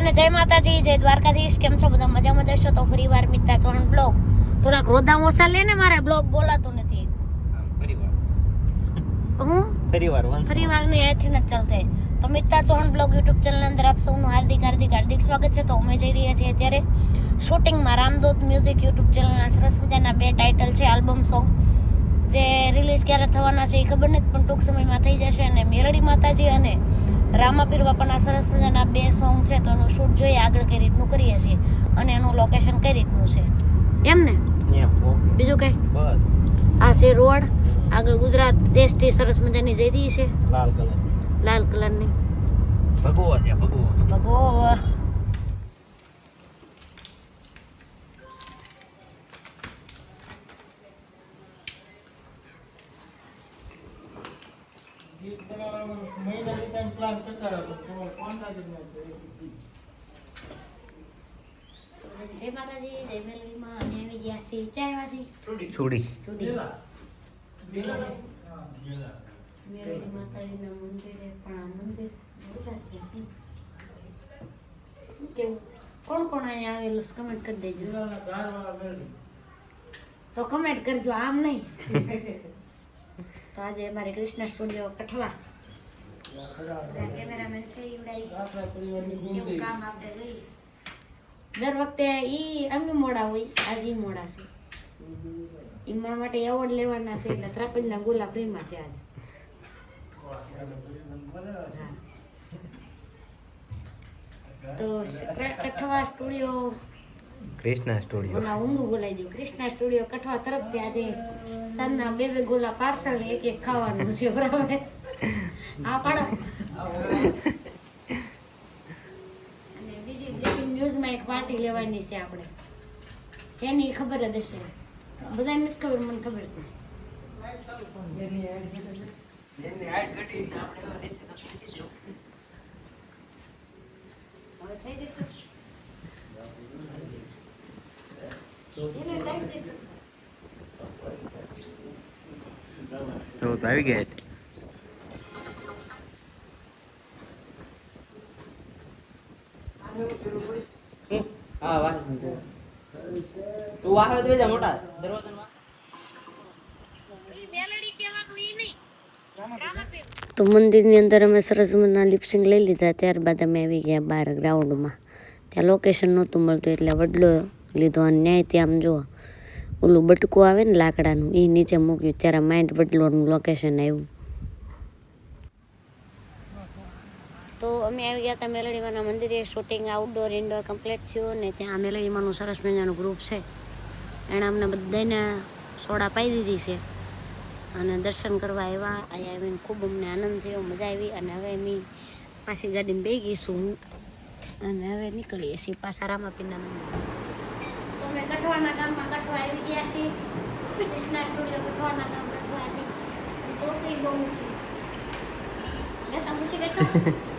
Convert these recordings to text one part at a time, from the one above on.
બધાને જય માતાજી, જય દ્વારકાધીશ. કેમ છો બધા? મજામાં જશો તો ફરીવાર મિત્તા ચૌહાણ બ્લોગ. થોડાક રોદા ઓછા લે ને, મારે બ્લોગ બોલાતું નથી. ફરીવાર ની આથી ન ચાલશે. તો મિત્તા ચૌહાણ બ્લોગ યુટ્યુબ ચેનલ અંદર આપ સૌનું હાર્દિક સ્વાગત છે. તો અમે જઈ રહ્યા છીએ અત્યારે શૂટિંગમાં. રામદૂત મ્યુઝિક યુટ્યુબ ચેનલના સરસ મજાના 2 ટાઇટલ છે આલ્બમ સોંગ, જે રિલીઝ ક્યારે થવાના છે એ ખબર નથી, પણ ટૂંક સમયમાં થઈ જશે. અને મેલડી માતાજી અને રામાપીર બાપાના સરસ મજાના 2 સોંગ છે. તો એનું શૂટ જોઈએ આગળ કઈ રીતનું કરીએ છીએ અને એનું લોકેશન કઈ રીતનું છે એમ ને. બીજું કઈ બસ આ છે રોડ, આગળ ગુજરાત દેશથી સરસ મજાની જઈ રહી છે, લાલ કલરની ભગવો છે. ભગવો જય માતાજી, જય મેલડીમાં. અમે આવી ગયા છીએ ચારવાસી છોડી મેલડી માતાજીના મંદિરે. પણ આ મંદિર જોરદાર છે. કેવું કોણ કોણ અહીંયા આવેલું કમેન્ટ કરી દેજો. તો કમેન્ટ કરજો, આમ નહીં. તો આજે અમારે કૃષ્ણ સ્ટુડિયો કઠવા કેમેરામેન છે ઈવડાઈ એવું કામ આપણે જોઈએ. દર વખતે ઈ અમે મોડા હોય, આજે ઈ મોડા છે. ઈ મારા માટે એવોર્ડ લેવાના છે, એટલે ત્રાપજના ગોલા ફ્રીમાં છે આજે. તો કઠવા સ્ટુડિયો કૃષ્ણા સ્ટુડિયો ઓલા ઊંધું બોલાઈ ગયું. કૃષ્ણા સ્ટુડિયો કઠવા તરફથી આજે સાંજના 2 ગોલા પાર્સલ એક ખાવાનું છે, બરાબર? હા પાડો. અને બીજી બ્રેકિંગ ન્યૂઝમાં એક પાર્ટી લેવાની છે આપણે, એની ખબર જ હશે. બધાને નથી ખબર, મને ખબર છે. હવે થઈ જશે. તો આવી ગયા. હા વાહ તું વાહ તો બેજા મોટા દરવાજામાં ઈ મેલડી કહેવાનું ઈ નહીં. તો મંદિરની અંદર અમે સરસ મજાના લિપસિંગ લઈ લીધા. ત્યારબાદ અમે આવી ગયા બહાર ગ્રાઉન્ડમાં. ત્યાં લોકેશન નહોતું મળતું એટલે વડલો લીધો. અને ન્યાય ત્યાં આમ જો ઓલું બટકું આવે ને લાકડાનું, એ નીચે મૂક્યું. ત્યારે માઇન્ડ વડલોનું લોકેશન આવ્યું. તો અમે આવી ગયા હતા મેલડીમાના મંદિરે. શૂટિંગ આઉટડોર ઇન્ડોર કમ્પ્લીટ થયું ને ત્યાં મેલડીમાનું સરસ મજાનું ગ્રુપ છે, એણે અમને બધાને સોડા પાઈ દીધી છે અને દર્શન કરવા આવ્યા. અહીંયા આવીને ખૂબ અમને આનંદ થયો, મજા આવી. અને હવે અમે પાછી ગાડીમાં બેસી ગઈશું અને હવે નીકળીએ છીએ પાછા રામાપીરના મંદિર. તો અમે કઠવાના ગામમાં કઠવા આવી ગયા છીએ. કૃષ્ણા સ્ટુડિયો કઠવાના ગામ કઠવા છે. ટોકરી બહુ છે, લેતા મૂછી કઠવા.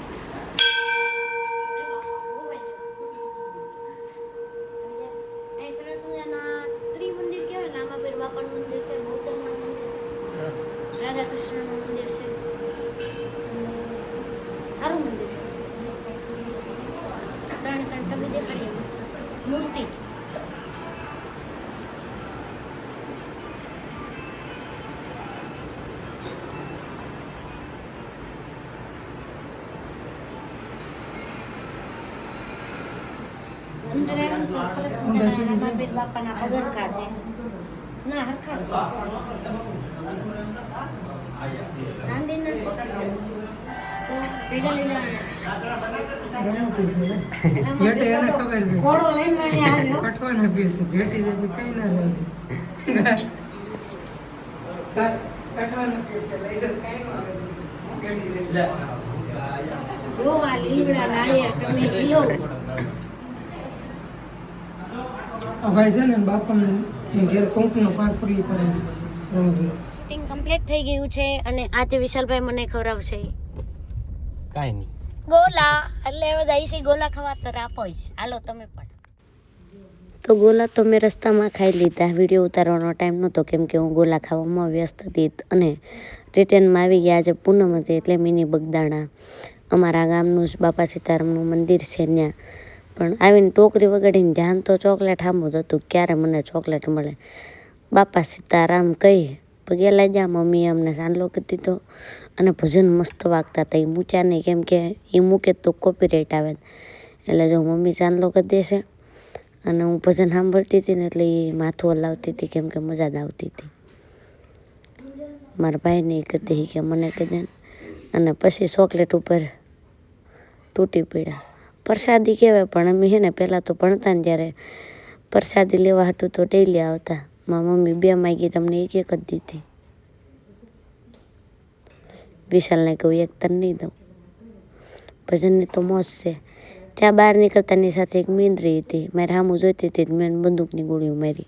રાધા કૃષ્ણનું મંદિર છે, સારું મંદિર છે. ત્રણ છબી દેખાડીએ મસ્ત મૂર્તિ. અંદર એમ તો સરસ મજાના રામાપીર બાપાના પગરખા છે. ના હરખા છે, ચાંદીના છે. તો ભેગા લીધા ઘોડો લઈને આવ્યો. કઠવાના પીર છે, ભેટી છે કઈ ના જાય. કઠવાના પીર છે, લઈ જાવ કઈ નો આવે. જો આ લીમડા નાળિયેર તમે જીલો. આ ભાઈ છે ને બાપાને ઘેર કોંકનો પાસ પડી પડે છે. શૂટિંગ કમ્પ્લીટ થઈ ગયું છે અને આજે વિશાલભાઈ મને ખવડાવશે કાઈ નહીં ગોલા. એટલે હવે જાય છે ગોલા ખાવા, તો આપો જ. હાલો તમે પણ. તો ગોલા તો મેં રસ્તામાં ખાઈ લીધા. વિડીયો ઉતારવાનો ટાઈમ નહોતો, કેમ કે હું ગોલા ખાવામાં વ્યસ્ત હતી અને રિટર્નમાં આવી ગયા. આજે પૂનમ હતી એટલે મિની બગદાણા અમારા ગામનું જ બાપા સીતારામનું મંદિર છે ત્યાં. પણ આવીને ટોકરી વગાડીને ધ્યાન તો ચોકલેટ સામું જ હતું, ક્યારે મને ચોકલેટ મળે. બાપા સીતારામ કહી પગે લાગ્યા. મમ્મીએ અમને ચાંદલો કરી દીધો અને ભજન મસ્ત વાગતા હતા. એ મૂક્યા નહીં, કેમ કે એ મૂકે તો કોપીરાઇટ આવે. એટલે જો મમ્મી ચાંદલો કરી દેશે અને હું ભજન સાંભળતી હતી ને, એટલે એ માથું હલાવતી હતી, કેમ કે મજા જ આવતી હતી. મારા ભાઈને કહી દે કે મને કહી દે, અને પછી ચોકલેટ ઉપર તૂટી પડ્યા. પ્રસાદી કહેવાય, પણ અમે છે ને પહેલાં તો ભણતા ને ત્યારે પ્રસાદી લેવા હતું તો ડેલી આવતા. મારી મમ્મી 2 માગી તમને એક જ દીધી. વિશાલને કહું એક તને નહીં દઉં. ભજનની તો મોજ છે. ત્યાં બહાર નીકળતાની સાથે એક મીંદરી હતી, મારે સામું જોઈતી હતી, મેં બંદૂકની ગોળીઓ મારી.